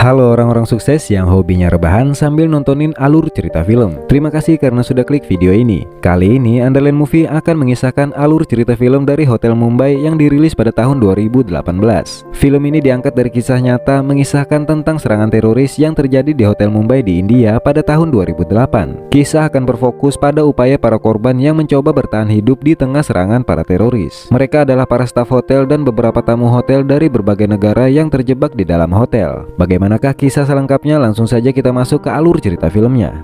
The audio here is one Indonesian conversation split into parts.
Halo orang-orang sukses yang hobinya rebahan sambil nontonin alur cerita film. Terima kasih karena sudah klik video ini. Kali ini Underland Movie akan mengisahkan alur cerita film dari Hotel Mumbai yang dirilis pada tahun 2018. Film ini diangkat dari kisah nyata mengisahkan tentang serangan teroris yang terjadi di Hotel Mumbai di India pada tahun 2008. Kisah akan berfokus pada upaya para korban yang mencoba bertahan hidup di tengah serangan para teroris. Mereka adalah para staf hotel dan beberapa tamu hotel dari berbagai negara yang terjebak di dalam hotel. Bagaimanakah kisah selengkapnya? Langsung saja kita masuk ke alur cerita filmnya.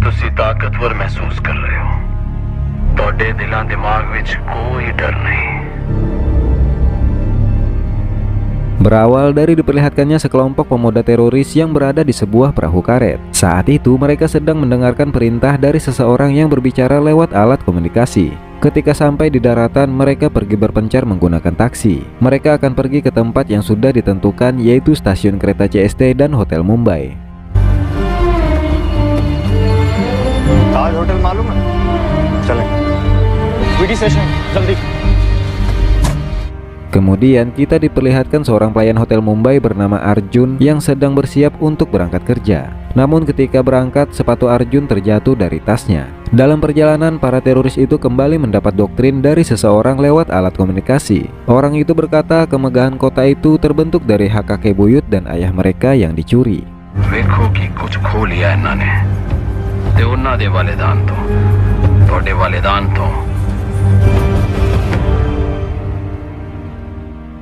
ਤੁਸੀਂ ਤਾਕਤਵਰ ਮਹਿਸੂਸ ਕਰ ਰਹੇ ਹੋ ਤੁਹਾਡੇ ਦਿਲਾਂ ਦਿਮਾਗ ਵਿੱਚ ਕੋਈ ਡਰ ਨਹੀਂ। Berawal dari diperlihatkannya sekelompok pemuda teroris yang berada di sebuah perahu karet. Saat itu mereka sedang mendengarkan perintah dari seseorang yang berbicara lewat alat komunikasi. Ketika sampai di daratan, mereka pergi berpencar menggunakan taksi. Mereka akan pergi ke tempat yang sudah ditentukan, yaitu stasiun kereta CST dan Hotel Mumbai. ताज होटल मालूम है? चलें। VD station जल्दी। Kemudian kita diperlihatkan seorang pelayan Hotel Mumbai bernama Arjun yang sedang bersiap untuk berangkat kerja. Namun ketika berangkat, sepatu Arjun terjatuh dari tasnya. Dalam perjalanan, para teroris itu kembali mendapat doktrin dari seseorang lewat alat komunikasi. Orang itu berkata kemegahan kota itu terbentuk dari hak kakek buyut dan ayah mereka yang dicuri. ਵੇਖੋ ਕਿ ਕੁਝ ਖੋ ਲਿਆ ਇਹਨਾਂ ਨੇ ਤੇ ਉਹਨਾਂ ਦੇ ਵਾਲਿਦਾਨ ਤੋਂ ਤੁਹਾਡੇ ਵਾਲਿਦਾਨ ਤੋਂ।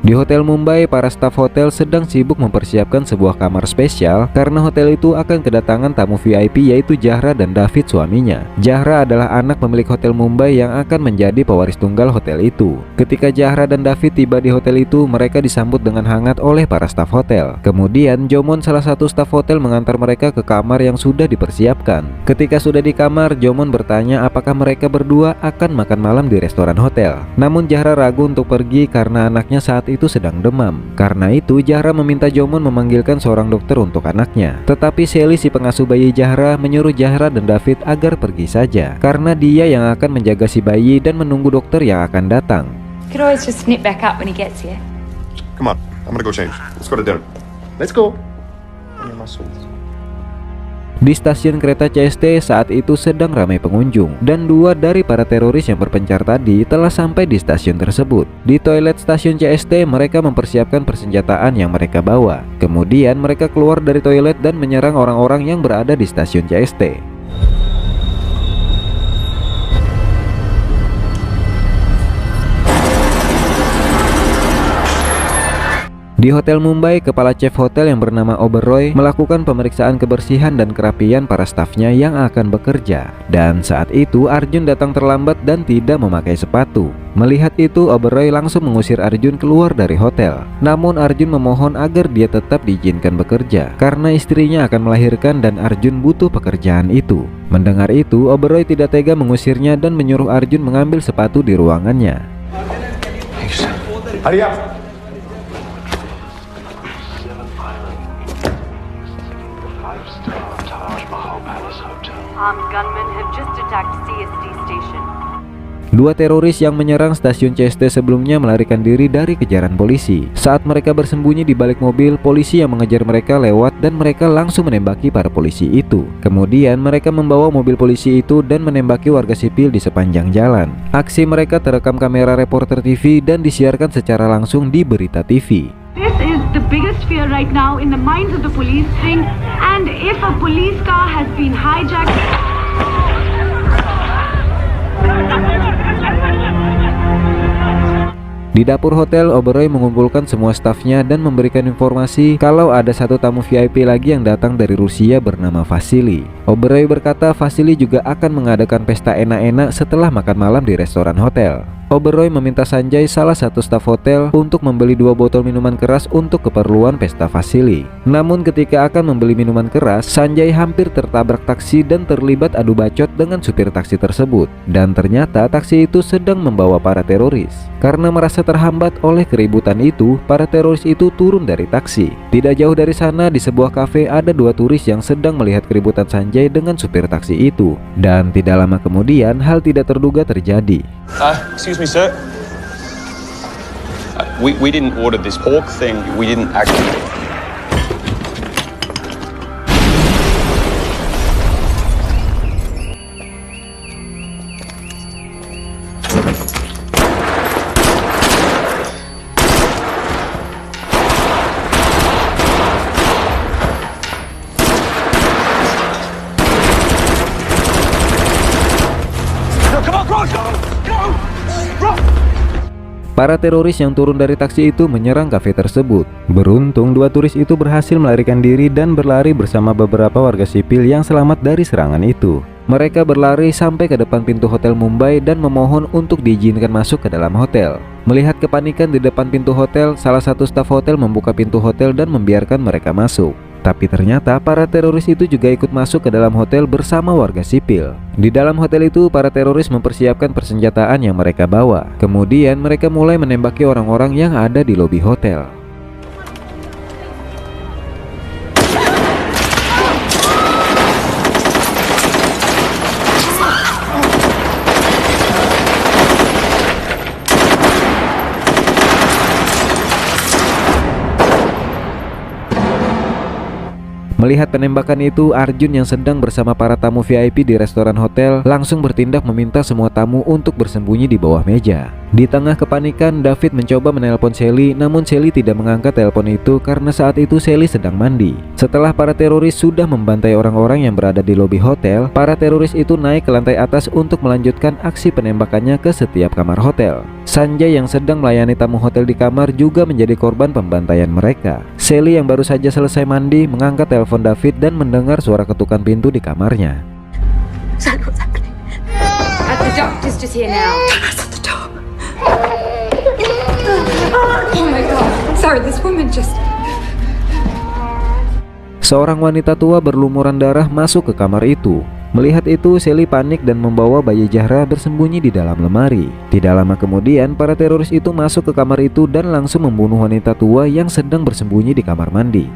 Di Hotel Mumbai, para staf hotel sedang sibuk mempersiapkan sebuah kamar spesial karena hotel itu akan kedatangan tamu VIP, yaitu Zahra dan David suaminya. Zahra adalah anak pemilik Hotel Mumbai yang akan menjadi pewaris tunggal hotel itu. Ketika Zahra dan David tiba di hotel itu, mereka disambut dengan hangat oleh para staf hotel. Kemudian Jomon, salah satu staf hotel, mengantar mereka ke kamar yang sudah dipersiapkan. Ketika sudah di kamar, Jomon bertanya apakah mereka berdua akan makan malam di restoran hotel. Namun Zahra ragu untuk pergi karena anaknya saat itu sedang demam. Karena itu Zahra meminta Jomon memanggilkan seorang dokter untuk anaknya. Tetapi Sally, si pengasuh bayi Zahra, menyuruh Zahra dan David agar pergi saja karena dia yang akan menjaga si bayi dan menunggu dokter yang akan datang. Could always just snip back up when he gets here. Come on, I'm gonna go change. Let's go to dinner. Let's go. Ini masuk. Di stasiun kereta CST saat itu sedang ramai pengunjung, dan dua dari para teroris yang berpencar tadi telah sampai di stasiun tersebut. Di toilet stasiun CST, mereka mempersiapkan persenjataan yang mereka bawa. Kemudian mereka keluar dari toilet dan menyerang orang-orang yang berada di stasiun CST. Di Hotel Mumbai, kepala chef hotel yang bernama Oberoi melakukan pemeriksaan kebersihan dan kerapian para stafnya yang akan bekerja. Dan saat itu Arjun datang terlambat dan tidak memakai sepatu. Melihat itu, Oberoi langsung mengusir Arjun keluar dari hotel. Namun Arjun memohon agar dia tetap diizinkan bekerja karena istrinya akan melahirkan dan Arjun butuh pekerjaan itu. Mendengar itu, Oberoi tidak tega mengusirnya dan menyuruh Arjun mengambil sepatu di ruangannya. Hurry up. Armed gunmen have just attacked CST station. Dua teroris yang menyerang stasiun CST sebelumnya melarikan diri dari kejaran polisi. Saat mereka bersembunyi di balik mobil, polisi yang mengejar mereka lewat dan mereka langsung menembaki para polisi itu. Kemudian mereka membawa mobil polisi itu dan menembaki warga sipil di sepanjang jalan. Aksi mereka terekam kamera reporter TV dan disiarkan secara langsung di berita TV. This is the biggest fear right now in the minds of the police thing, and if a police car has been hijacked. Di dapur hotel, Oberoi mengumpulkan semua stafnya dan memberikan informasi kalau ada satu tamu VIP lagi yang datang dari Rusia bernama Vasily. Oberoi berkata Vasily juga akan mengadakan pesta enak-enak setelah makan malam di restoran hotel. Oberoi meminta Sanjay, salah satu staf hotel, untuk membeli 2 botol minuman keras untuk keperluan pesta Vasily. Namun ketika akan membeli minuman keras, Sanjay hampir tertabrak taksi dan terlibat adu bacot dengan supir taksi tersebut. Dan ternyata taksi itu sedang membawa para teroris. Karena merasa terhambat oleh keributan itu, para teroris itu turun dari taksi. Tidak jauh dari sana, di sebuah kafe, ada 2 turis yang sedang melihat keributan Sanjay dengan supir taksi itu. Dan tidak lama kemudian, hal tidak terduga terjadi. Excuse me, sir. We didn't order this pork thing. We didn't actually. Para teroris yang turun dari taksi itu menyerang kafe tersebut. Beruntung 2 turis itu berhasil melarikan diri dan berlari bersama beberapa warga sipil yang selamat dari serangan itu. Mereka berlari sampai ke depan pintu hotel Mumbai dan memohon untuk diizinkan masuk ke dalam hotel. Melihat kepanikan di depan pintu hotel, salah satu staf hotel membuka pintu hotel dan membiarkan mereka masuk. Tapi ternyata para teroris itu juga ikut masuk ke dalam hotel bersama warga sipil. Di dalam hotel itu, para teroris mempersiapkan persenjataan yang mereka bawa. Kemudian mereka mulai menembaki orang-orang yang ada di lobi hotel. Melihat penembakan itu, Arjun yang sedang bersama para tamu VIP di restoran hotel langsung bertindak meminta semua tamu untuk bersembunyi di bawah meja. Di tengah kepanikan, David mencoba menelpon Sally, namun Sally tidak mengangkat telepon itu karena saat itu Sally sedang mandi. Setelah para teroris sudah membantai orang-orang yang berada di lobi hotel, para teroris itu naik ke lantai atas untuk melanjutkan aksi penembakannya ke setiap kamar hotel. Sanjay yang sedang melayani tamu hotel di kamar juga menjadi korban pembantaian mereka. Sally yang baru saja selesai mandi mengangkat telepon David dan mendengar suara ketukan pintu di kamarnya. The doctor's just here now. At the door. Oh my god. Sorry, this woman just... Seorang wanita tua berlumuran darah masuk ke kamar itu. Melihat itu, Sally panik dan membawa bayi Zahra bersembunyi di dalam lemari. Tidak lama kemudian, para teroris itu masuk ke kamar itu dan langsung membunuh wanita tua yang sedang bersembunyi di kamar mandi.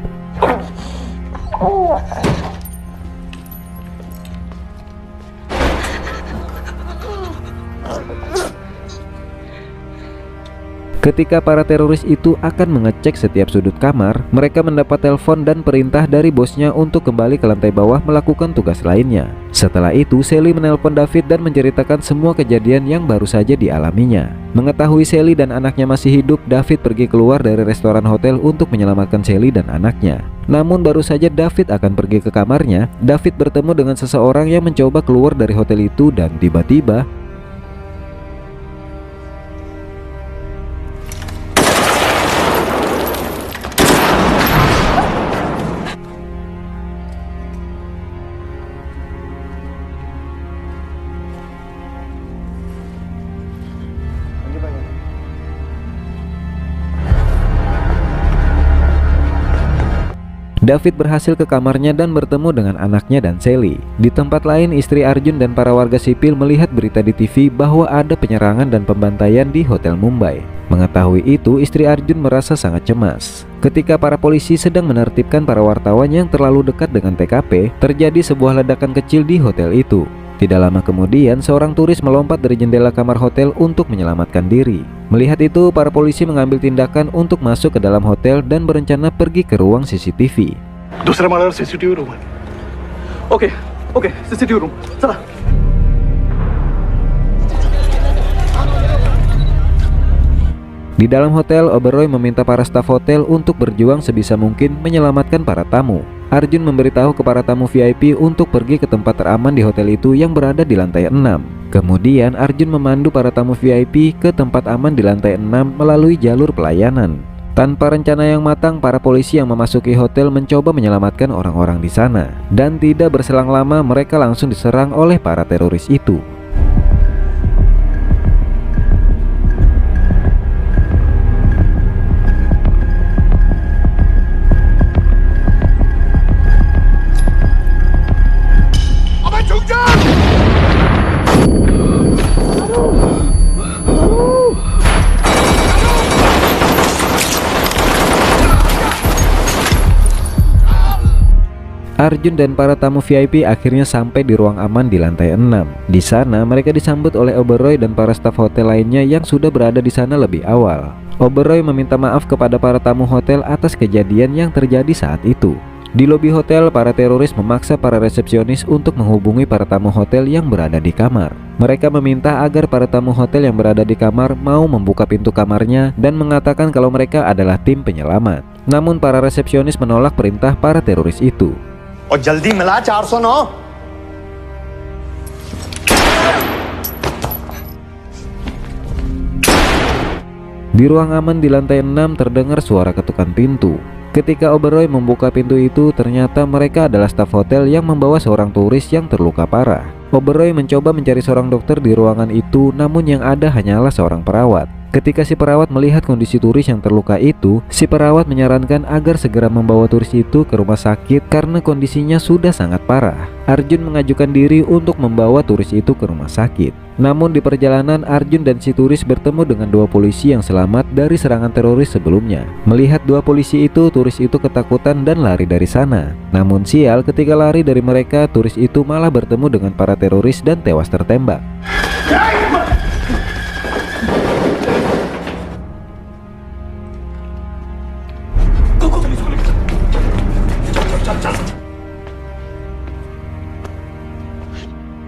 Ketika para teroris itu akan mengecek setiap sudut kamar, mereka mendapat telepon dan perintah dari bosnya untuk kembali ke lantai bawah melakukan tugas lainnya. Setelah itu, Sally menelpon David dan menceritakan semua kejadian yang baru saja dialaminya. Mengetahui Sally dan anaknya masih hidup, David pergi keluar dari restoran hotel untuk menyelamatkan Sally dan anaknya. Namun baru saja David akan pergi ke kamarnya, David bertemu dengan seseorang yang mencoba keluar dari hotel itu dan tiba-tiba David berhasil ke kamarnya dan bertemu dengan anaknya dan Sally. Di tempat lain, istri Arjun dan para warga sipil melihat berita di TV bahwa ada penyerangan dan pembantaian di Hotel Mumbai. Mengetahui itu, istri Arjun merasa sangat cemas. Ketika para polisi sedang menertibkan para wartawan yang terlalu dekat dengan TKP, terjadi sebuah ledakan kecil di hotel itu. Tidak lama kemudian, seorang turis melompat dari jendela kamar hotel untuk menyelamatkan diri. Melihat itu, para polisi mengambil tindakan untuk masuk ke dalam hotel dan berencana pergi ke ruang CCTV. दूसरा माला CCTV room है. Okay, CCTV room. चला. Di dalam hotel, Oberoi meminta para staf hotel untuk berjuang sebisa mungkin menyelamatkan para tamu. Arjun memberitahu ke para tamu VIP untuk pergi ke tempat teraman di hotel itu yang berada di lantai 6. Kemudian Arjun memandu para tamu VIP ke tempat aman di lantai 6 melalui jalur pelayanan. Tanpa rencana yang matang, para polisi yang memasuki hotel mencoba menyelamatkan orang-orang di sana. Dan tidak berselang lama, mereka langsung diserang oleh para teroris itu. Arjun dan para tamu VIP akhirnya sampai di ruang aman di lantai 6. Di sana mereka disambut oleh Oberoi dan para staf hotel lainnya yang sudah berada di sana lebih awal. Oberoi meminta maaf kepada para tamu hotel atas kejadian yang terjadi saat itu. Di lobi hotel, para teroris memaksa para resepsionis untuk menghubungi para tamu hotel yang berada di kamar. Mereka meminta agar para tamu hotel yang berada di kamar mau membuka pintu kamarnya dan mengatakan kalau mereka adalah tim penyelamat. Namun para resepsionis menolak perintah para teroris itu. और जल्दी मिला 409। Di ruang aman di lantai 6 terdengar suara ketukan pintu. Ketika Oberoi membuka pintu itu, ternyata mereka adalah staf hotel yang membawa seorang turis yang terluka parah. Oberoi mencoba mencari seorang dokter di ruangan itu, namun yang ada hanyalah seorang perawat. Ketika si perawat melihat kondisi turis yang terluka itu, si perawat menyarankan agar segera membawa turis itu ke rumah sakit karena kondisinya sudah sangat parah. Arjun mengajukan diri untuk membawa turis itu ke rumah sakit. Namun di perjalanan, Arjun dan si turis bertemu dengan dua polisi yang selamat dari serangan teroris sebelumnya. Melihat dua polisi itu, turis itu ketakutan dan lari dari sana. Namun sial, ketika lari dari mereka, turis itu malah bertemu dengan para teroris dan tewas tertembak.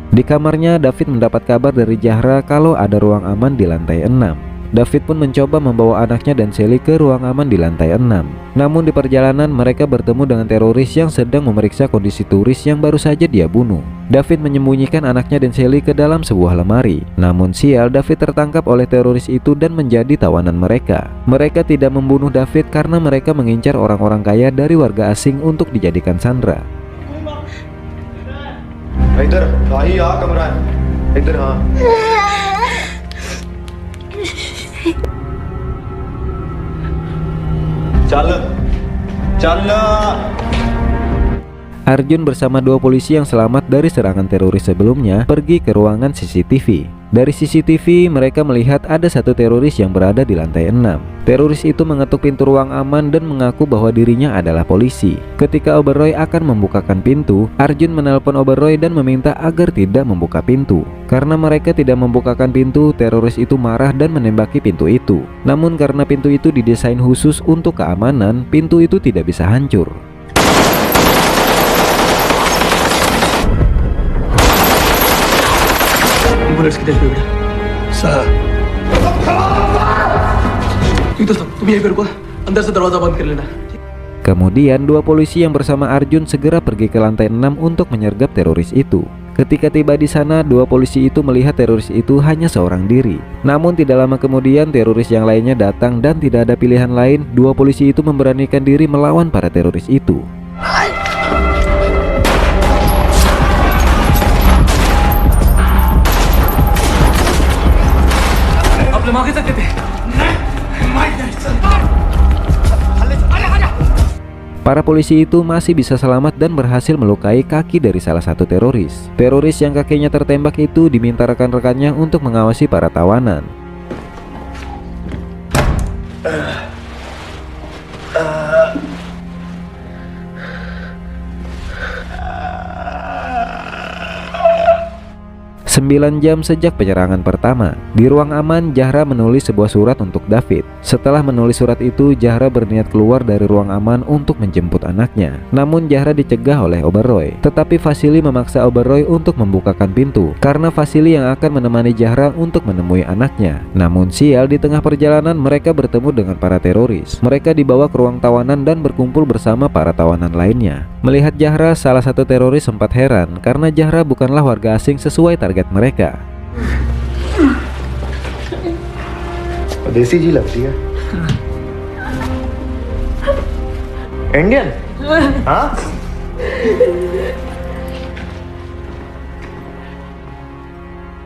Di kamarnya, David mendapat kabar dari Zahra kalau ada ruang aman di lantai 6. David pun mencoba membawa anaknya dan Sally ke ruang aman di lantai 6. Namun di perjalanan mereka bertemu dengan teroris yang sedang memeriksa kondisi turis yang baru saja dia bunuh. David menyembunyikan anaknya dan Sally ke dalam sebuah lemari. Namun sial, David tertangkap oleh teroris itu dan menjadi tawanan mereka. Mereka tidak membunuh David karena mereka mengincar orang-orang kaya dari warga asing untuk dijadikan sandera. इधर भाई आ कमरा है इधर हाँ चल चल Arjun bersama dua polisi yang selamat dari serangan teroris sebelumnya pergi ke ruangan CCTV. Dari CCTV mereka melihat ada satu teroris yang berada di lantai 6. Teroris itu mengetuk pintu ruang aman dan mengaku bahwa dirinya adalah polisi. Ketika Oberoi akan membukakan pintu, Arjun menelpon Oberoi dan meminta agar tidak membuka pintu. Karena mereka tidak membukakan pintu, teroris itu marah dan menembaki pintu itu. Namun karena pintu itu didesain khusus untuk keamanan, pintu itu tidak bisa hancur. Bullets की तेज पे बेटा सर तुम यहीं पे रुको अंदर से दरवाजा बंद कर लेना। Kemudian dua polisi yang bersama Arjun segera pergi ke lantai 6 untuk menyergap teroris itu. Ketika tiba di sana, dua polisi itu melihat teroris itu hanya seorang diri. Namun tidak lama kemudian teroris yang lainnya datang dan tidak ada pilihan lain, dua polisi itu memberanikan diri melawan para teroris itu. Para polisi itu masih bisa selamat dan berhasil melukai kaki dari salah satu teroris. Teroris yang kakinya tertembak itu diminta rekan-rekannya untuk mengawasi para tawanan. Sembilan jam sejak penyerangan pertama, di ruang aman Zahra menulis sebuah surat untuk David. Setelah menulis surat itu, Zahra berniat keluar dari ruang aman untuk menjemput anaknya. Namun Zahra dicegah oleh Oberoi. Tetapi Vasily memaksa Oberoi untuk membukakan pintu karena Vasily yang akan menemani Zahra untuk menemui anaknya. Namun sial, di tengah perjalanan mereka bertemu dengan para teroris. Mereka dibawa ke ruang tawanan dan berkumpul bersama para tawanan lainnya. Melihat Zahra, salah satu teroris sempat heran karena Zahra bukanlah warga asing sesuai target mereka. देसी जी लगती है इंडियन हाँ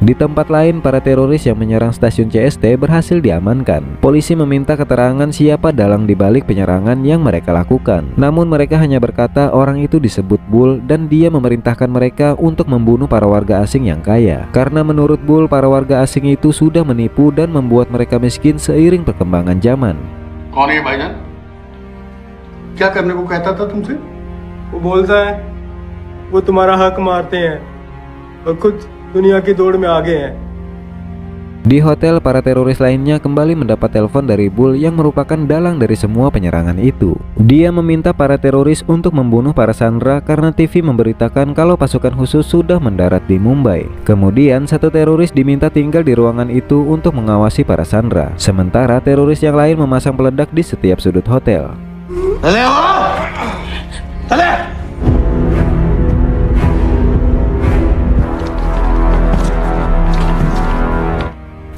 Di tempat lain, para teroris yang menyerang stasiun CST berhasil diamankan. Polisi meminta keterangan siapa dalang dibalik penyerangan yang mereka lakukan. Namun mereka hanya berkata orang itu disebut Bull dan dia memerintahkan mereka untuk membunuh para warga asing yang kaya. Karena menurut Bull, para warga asing itu sudah menipu dan membuat mereka miskin seiring perkembangan zaman. कौन है भाईजान? क्या करने को कहता था तुमसे? वो बोलता है वो तुम्हारा हक मारते हैं और खुद दुनिया की दौड़ में आगे हैं। Di hotel, para teroris lainnya kembali mendapat telepon dari Bull yang merupakan dalang dari semua penyerangan itu. Dia meminta para teroris untuk membunuh para sandera karena TV memberitakan kalau pasukan khusus sudah mendarat di Mumbai. Kemudian satu teroris diminta tinggal di ruangan itu untuk mengawasi para sandera. Sementara teroris yang lain memasang peledak di setiap sudut hotel.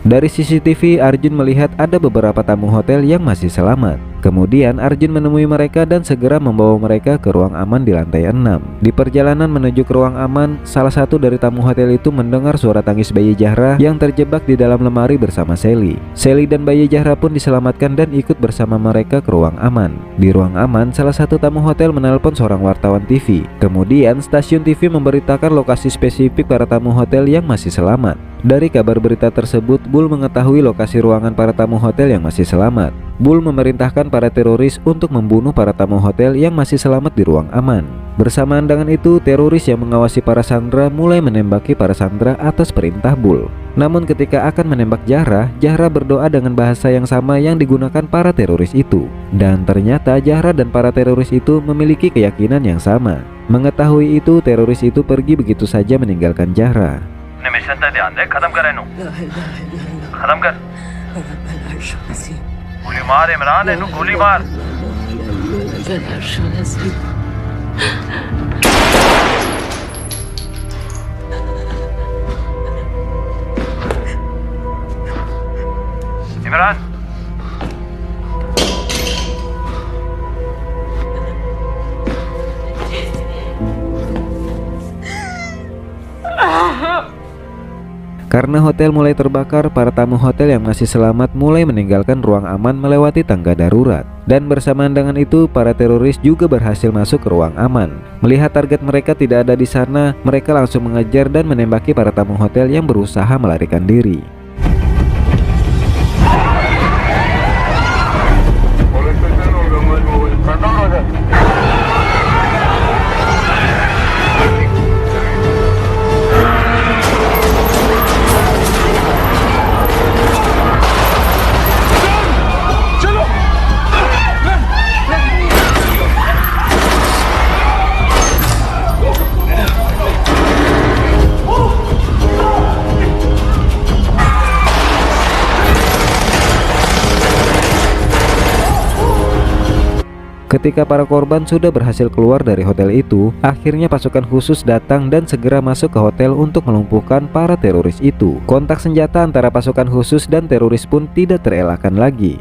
Dari CCTV, Arjun melihat ada beberapa tamu hotel yang masih selamat. Kemudian Arjun menemui mereka dan segera membawa mereka ke ruang aman di lantai 6. Di perjalanan menuju ke ruang aman, salah satu dari tamu hotel itu mendengar suara tangis bayi Zahra yang terjebak di dalam lemari bersama Sally. Sally dan bayi Zahra pun diselamatkan dan ikut bersama mereka ke ruang aman. Di ruang aman, salah satu tamu hotel menelpon seorang wartawan TV. Kemudian stasiun TV memberitakan lokasi spesifik para tamu hotel yang masih selamat. Dari kabar berita tersebut, Bull mengetahui lokasi ruangan para tamu hotel yang masih selamat. Bull memerintahkan para teroris untuk membunuh para tamu hotel yang masih selamat di ruang aman. Bersamaan dengan itu, teroris yang mengawasi para sandera mulai menembaki para sandera atas perintah Bull. Namun ketika akan menembak Zahra, Zahra berdoa dengan bahasa yang sama yang digunakan para teroris itu. Dan ternyata Zahra dan para teroris itu memiliki keyakinan yang sama. Mengetahui itu, teroris itu pergi begitu saja meninggalkan Zahra. Mission तक ध्यान दे, खत्म कर इनू, खत्म कर। गोली मार इमरान, इनू गोली मार। Imran Karena hotel mulai terbakar, para tamu hotel yang masih selamat mulai meninggalkan ruang aman melewati tangga darurat. Dan bersamaan dengan itu, para teroris juga berhasil masuk ke ruang aman. Melihat target mereka tidak ada di sana, mereka langsung mengejar dan menembaki para tamu hotel yang berusaha melarikan diri. Ketika para korban sudah berhasil keluar dari hotel itu, akhirnya pasukan khusus datang dan segera masuk ke hotel untuk melumpuhkan para teroris itu. Kontak senjata antara pasukan khusus dan teroris pun tidak terelakkan lagi.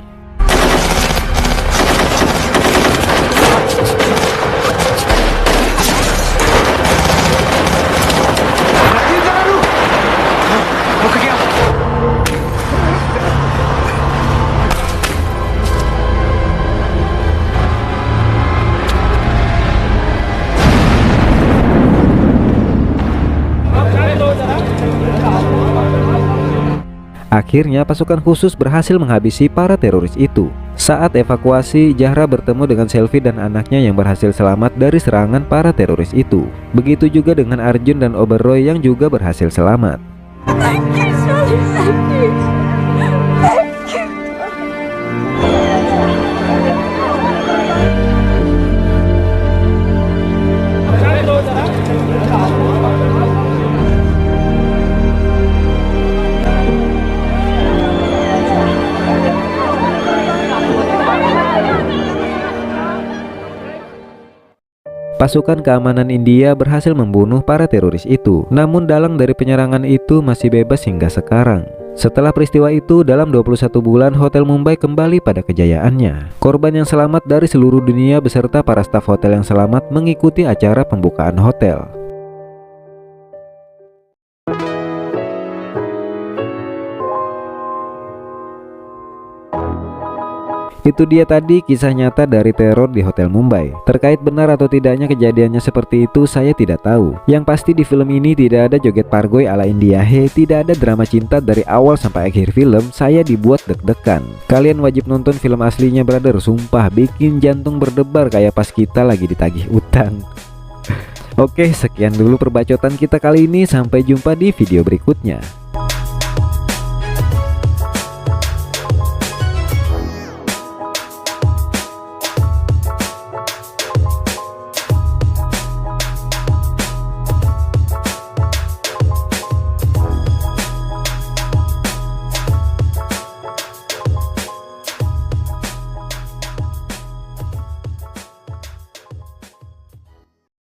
Akhirnya pasukan khusus berhasil menghabisi para teroris itu. Saat evakuasi, Zahra bertemu dengan Selvi dan anaknya yang berhasil selamat dari serangan para teroris itu. Begitu juga dengan Arjun dan Oberoi yang juga berhasil selamat. Pasukan keamanan India berhasil membunuh para teroris itu. Namun dalang dari penyerangan itu masih bebas hingga sekarang. Setelah peristiwa itu, dalam 21 bulan Hotel Mumbai kembali pada kejayaannya. Korban yang selamat dari seluruh dunia beserta para staf hotel yang selamat mengikuti acara pembukaan hotel. Itu dia tadi kisah nyata dari teror di Hotel Mumbai. Terkait benar atau tidaknya kejadiannya seperti itu saya tidak tahu. Yang pasti di film ini tidak ada joget pargoy ala India tidak ada drama cinta dari awal sampai akhir film. Saya dibuat deg-degan. Kalian wajib nonton film aslinya brother, sumpah bikin jantung berdebar kayak pas kita lagi ditagih utang. Oke, sekian dulu perbacotan kita kali ini. Sampai jumpa di video berikutnya.